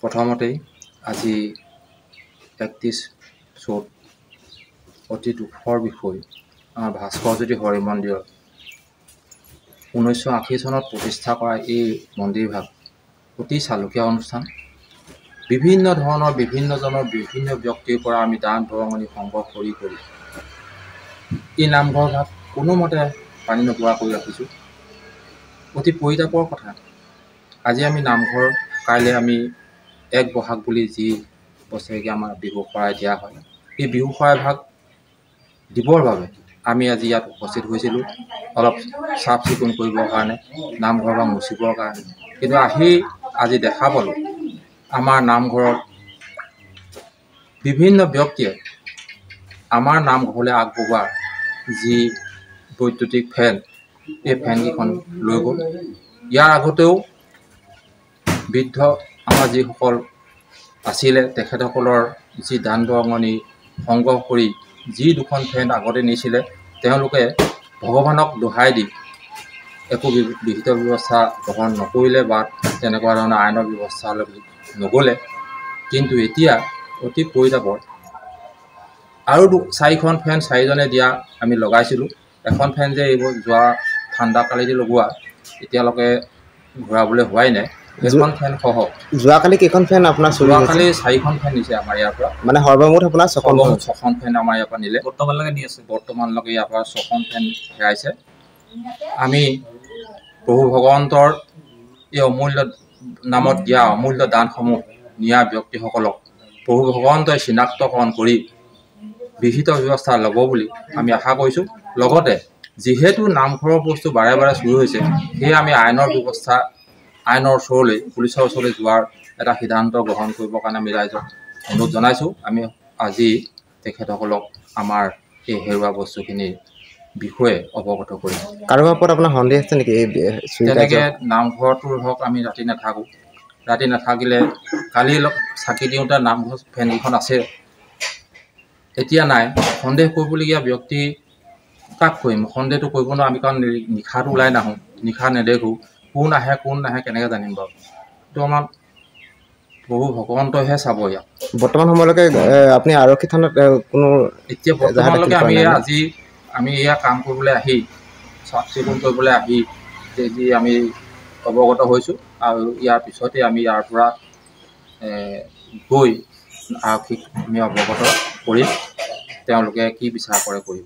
প্ৰথমতেই আজি ৩১ চ'ত অতি দুখৰ বিষয় আমাৰ ভাস্কৰজ্যোতি হৰি মন্দিৰত ১৯৮০ চনত প্ৰতিষ্ঠা কৰা এই মন্দিৰভাগ অতি চালুকীয়া অনুষ্ঠান। বিভিন্ন ধৰণৰ বিভিন্নজনৰ বিভিন্ন ব্যক্তিৰ পৰা আমি দান বৰঙণি সংগ্ৰহ কৰি এই নামঘৰভাগ কোনোমতে পানী নোপোৱা কৰি ৰাখিছোঁ। অতি পৰিতাপৰ কথা, আজি আমি নামঘৰ, কাইলৈ আমি ১ বহাগ বুলি যি বছৰেকীয়া আমাৰ বিহু শৰাই দিয়া হয়, এই বিহু শৰাইভাগ দিবৰ বাবে আমি আজি ইয়াত উপস্থিত হৈছিলোঁ, অলপ চাফ চিকুণ কৰিবৰ কাৰণে, নামঘৰভাগ মুচিবৰ কাৰণে। কিন্তু আজি দেখা পালোঁ আমাৰ নামঘৰত বিভিন্ন ব্যক্তিয়ে আমাৰ নামঘৰলৈ আগবঢ়োৱা যি বৈদ্যুতিক ফেন, এই ফেনকেইখন লৈ গ'ল। ইয়াৰ আগতেও বৃদ্ধ আমাৰ যিসকল আছিলে তেখেতসকলৰ যি দান বৰঙণি সংগ্ৰহ কৰি যি দুখন ফেন আগতে নিছিলে, তেওঁলোকে ভগৱানক দোহাই দি একো বিহিত ব্যৱস্থা গ্ৰহণ নকৰিলে বা তেনেকুৱা ধৰণৰ আইনৰ ব্যৱস্থালৈ নগ'লে। কিন্তু এতিয়া অতি পৰিতাপৰ আৰু ৪খন ফেন 4জনে দিয়া আমি লগাইছিলোঁ। এখন ফেন যে এইবোৰ যোৱা ঠাণ্ডাকালিতে লগোৱা, এতিয়ালৈকে ঘূৰাবলৈ হোৱাই নাই। সেইখন ফেন সহ যোৱাকালি কেইখন ফেন আপোনাৰ চুৰি হৈছে? যোৱাকালি 4খন ফেন নিছে আমাৰ ইয়াৰ পৰা, মানে সৰ্বমুঠ আপোনাৰ 6খন ফেন আমাৰ ইয়াৰ পৰা নিলে। বৰ্তমানলৈকে নি আছে, বৰ্তমানলৈকে ইয়াৰ পৰা 6খন ফেন হেৰাইছে। আমি প্ৰভু ভগৱন্তৰ এই অমূল্য নামত দিয়া অমূল্য দানসমূহ নিয়া ব্যক্তিসকলক প্ৰভু ভগৱন্তই চিনাক্তকৰণ কৰি বিহিত ব্যৱস্থা ল'ব বুলি আমি আশা কৰিছোঁ। লগতে যিহেতু নামঘৰৰ বস্তু বাৰে বাৰে চুৰি হৈছে, সেয়ে আমি আইনৰ ওচৰলৈ, পুলিচৰ ওচৰলৈ যোৱাৰ এটা সিদ্ধান্ত গ্ৰহণ কৰিবৰ কাৰণে আমি ৰাইজক অনুৰোধ জনাইছোঁ। আমি আজি তেখেতসকলক আমাৰ এই হেৰুৱা বস্তুখিনিৰ বিষয়ে অৱগত কৰিম। কাৰোবাৰ ওপৰত আপোনাৰ সন্দেহ আছে নেকি? তেনেকৈ নামঘৰটোৰ হওক, আমি ৰাতি নাথাকোঁ। ৰাতি নাথাকিলে কালি চাকি দিওঁতে নামঘৰ ফেনকেইখন আছে, এতিয়া নাই। সন্দেহ কৰিবলগীয়া ব্যক্তি কাক কৰিম? সন্দেহটো কৰিব নোৱাৰোঁ আমি, কাৰণ নিশাটো ওলাই নাহোঁ, নিশা নেদেখোঁ। কোন আহে কোন নাহে কেনেকৈ জানিম বাৰু? এইটো আমাৰ প্ৰভু ভগৱন্তইহে চাব। ইয়াক বৰ্তমান সময়লৈকে আপুনি আৰক্ষী থানাত কোনো এতিয়া বৰ্তমানলৈকে আমি এয়া কাম কৰিবলৈ আহি, চাফ চিকুণ কৰিবলৈ আহি যি আমি অৱগত হৈছোঁ, আৰু ইয়াৰ পিছতে আমি ইয়াৰ পৰা গৈ আৰক্ষীক আমি অৱগত কৰিম, তেওঁলোকে কি বিচাৰ কৰে কৰিব।